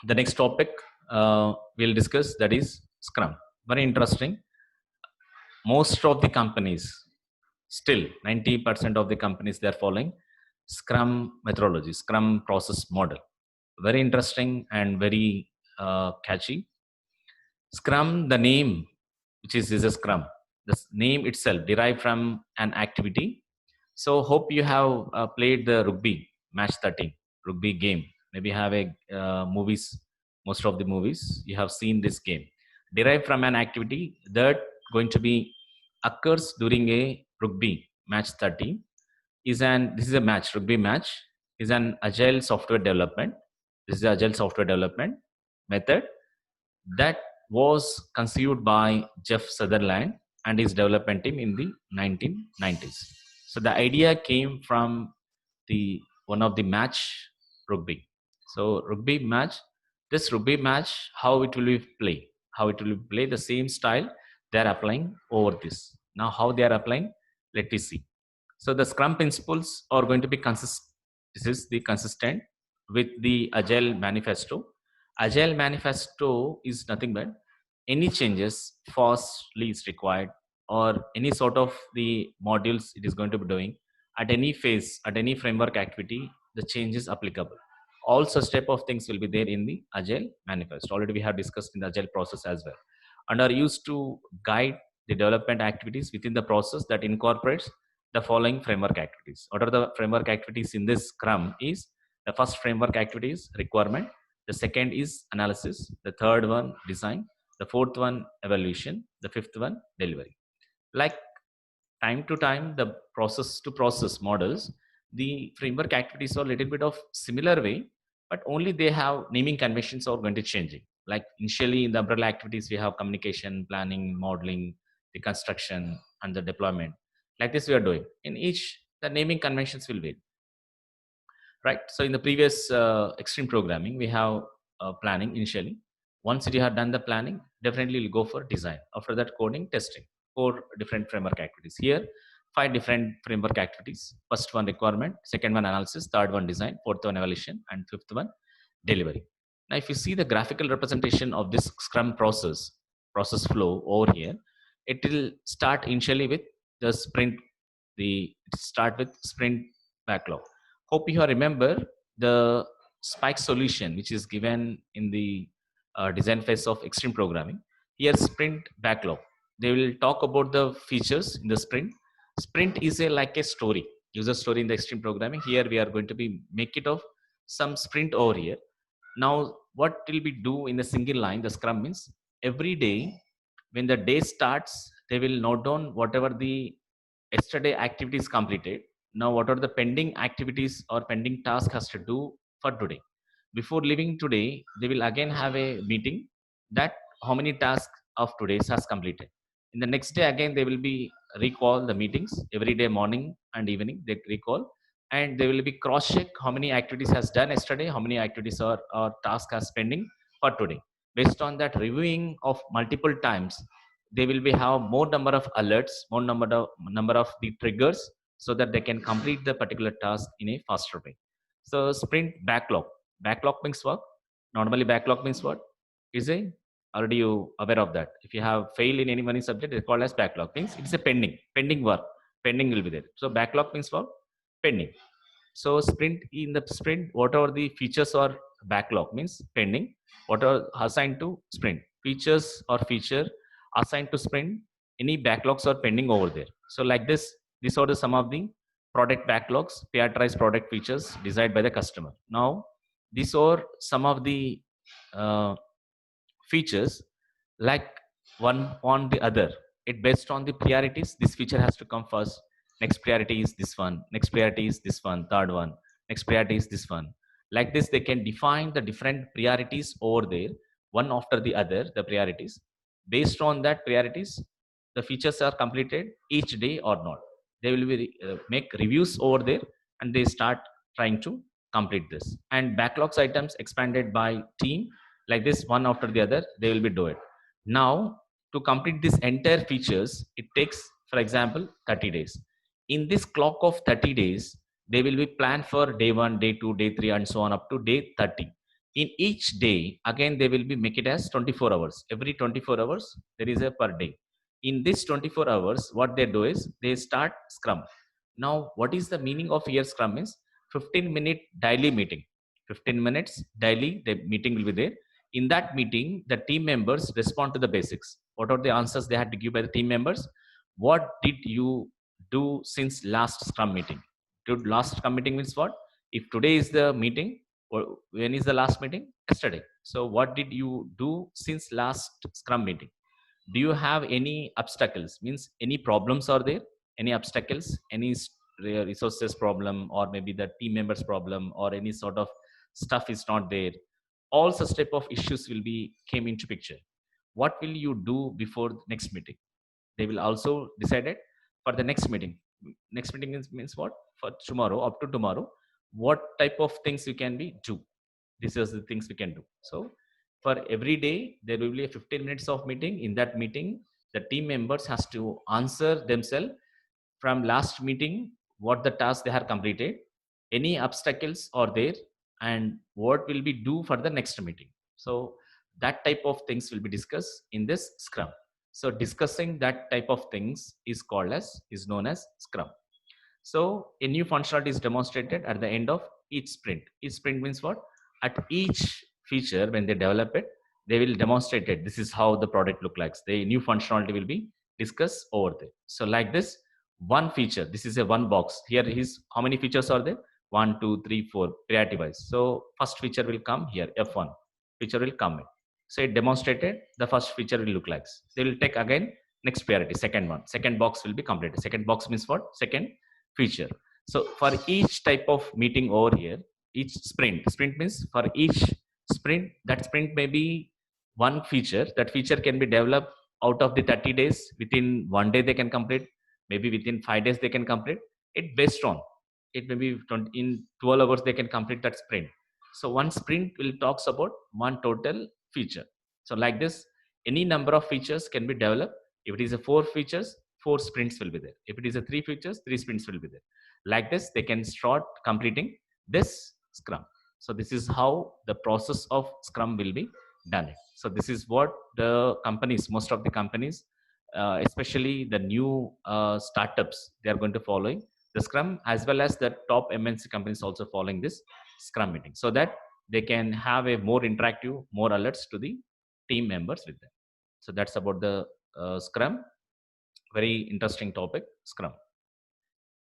The next topic we'll discuss, that is Scrum. Very interesting. Most of the companies, still 90% of the companies, they are following Scrum methodology, Scrum process model. Very interesting and very catchy. Scrum, the name, which is a Scrum, the name itself derived from an activity. So hope you have played the rugby match 13 rugby game. Maybe have a movies, most of the movies you have seen this game. Derived from an activity that going to be occurs during a rugby match 13 this is a match, rugby match is an agile software development. This is agile software development method that was conceived by Jeff Sutherland and his development team in the 1990s. So the idea came from the one of the match rugby. So rugby match, this rugby match, how it will be play, how it will play the same style they are applying over this. Now how they are applying, let us see. So the Scrum principles are going to be consistent. This is the consistent with the Agile Manifesto. Agile Manifesto is nothing but any changes fastly is required, or any sort of the modules it is going to be doing at any phase, at any framework activity, the change is applicable. All such type of things will be there in the Agile Manifesto. Already we have discussed in the Agile process as well, and are used to guide the development activities within the process that incorporates the following framework activities. What are the framework activities in this Scrum is, the first framework activity is requirement, the second is analysis, the third one design, the fourth one evaluation, the fifth one delivery. Like time to time, the process to process models, the framework activities are a little bit of similar way, but only they have naming conventions are going to changing. Like initially in the umbrella activities, we have communication, planning, modeling, the construction, and the deployment. Like this we are doing. In each, the naming conventions will vary, right? So in the previous extreme programming, we have planning initially. Once you have done the planning, definitely you'll go for design. After that, coding, testing. 4 different framework activities. Here, 5 different framework activities. First one requirement, second one analysis, third one design, fourth one evaluation, and fifth one delivery. Now, if you see the graphical representation of this Scrum process flow over here, it will start initially with the sprint. Start with sprint backlog. Hope you remember the spike solution which is given in the design phase of extreme programming. Here sprint backlog, they will talk about the features in the sprint. Sprint is like a story, user story in the extreme programming. Here we are going to be make it of some sprint over here. Now what will we do in a single line, the Scrum means every day when the day starts, they will note down whatever the yesterday activities completed. Now what are the pending activities or pending task has to do for today. Before leaving today, they will again have a meeting that how many tasks of today's has completed. In the next day again, they will be recall the meetings every day, morning and evening they recall, and they will be cross check how many activities has done yesterday, how many activities or task has pending for today. Based on that reviewing of multiple times, they will be have more number of alerts, more number of the triggers, so that they can complete the particular task in a faster way. So sprint backlog, backlog means what? Normally backlog means what is a, already you aware of that. If you have failed in any one subject, it's called as backlog, means it's a pending work, pending will be there. So backlog means what? Pending. So sprint, in the sprint, what are the features or backlog means pending, what are assigned to sprint, features or feature assigned to sprint, any backlogs are pending over there. So like this, these are the some of the product backlogs, prioritized product features desired by the customer. Now these are some of the uh, features, like one on the other, it based on the priorities, this feature has to come first, next priority is this one, next priority is this one, third one, next priority is this one. Like this they can define the different priorities over there, one after the other, the priorities. Based on that priorities, the features are completed each day or not, they will be make reviews over there, and they start trying to complete this. And backlogs items expanded by team, like this, one after the other they will be do it. Now to complete this entire features, it takes, for example, 30 days. In this clock of 30 days, they will be planned for day 1, day 2, day 3, and so on up to day 30. In each day, again, they will be make it as 24 hours. Every 24 hours, there is a per day. In this 24 hours, what they do is they start Scrum. Now, what is the meaning of here Scrum is 15-minute daily meeting. 15 minutes daily, the meeting will be there. In that meeting, the team members respond to the basics. What are the answers they had to give by the team members? What did you do since last Scrum meeting? Last Scrum meeting means what? If today is the meeting, or when is the last meeting? Yesterday. So what did you do since last Scrum meeting? Do you have any obstacles? Means any problems are there? Any obstacles? Any resources problem, or maybe the team members problem, or any sort of stuff is not there? All such type of issues will be came into picture. What will you do before the next meeting? They will also decide it for the next meeting. Next meeting means what? For tomorrow, up to tomorrow, what type of things you can be do. This is the things we can do. So for every day, there will be a 15 minutes of meeting. In that meeting, the team members has to answer themselves from last meeting, what the task they have completed, any obstacles are there, and what will be do for the next meeting. So that type of things will be discussed in this Scrum. So discussing that type of things is known as Scrum. So a new functionality is demonstrated at the end of each sprint. Each sprint means what? At each feature, when they develop it, they will demonstrate it. This is how the product look like. The new functionality will be discussed over there. So like this, one feature, this is a one box. Here is how many features are there? 1, 2, 3, 4, priority wise. So first feature will come here, F1 feature will come in. So it demonstrated the first feature will look like. They will take again next priority, second one. Second box will be completed. Second box means what? Second feature. So for each type of meeting over here, each sprint means for each sprint, that sprint may be one feature. That feature can be developed out of the 30 days. Within 1 day they can complete, maybe within 5 days they can complete it. Based on it, maybe in 12 hours they can complete that sprint. So one sprint will talks about one total feature. So like this, any number of features can be developed. If it is a 4 features, 4 sprints will be there. If it is a 3 features, 3 sprints will be there. Like this, they can start completing this Scrum. So this is how the process of Scrum will be done. So this is what the companies, most of the companies, especially the new startups, they are going to follow the Scrum, as well as the top MNC companies also following this Scrum meeting, so that they can have a more interactive, more alerts to the team members with them. So that's about the Scrum. Very interesting topic, Scrum.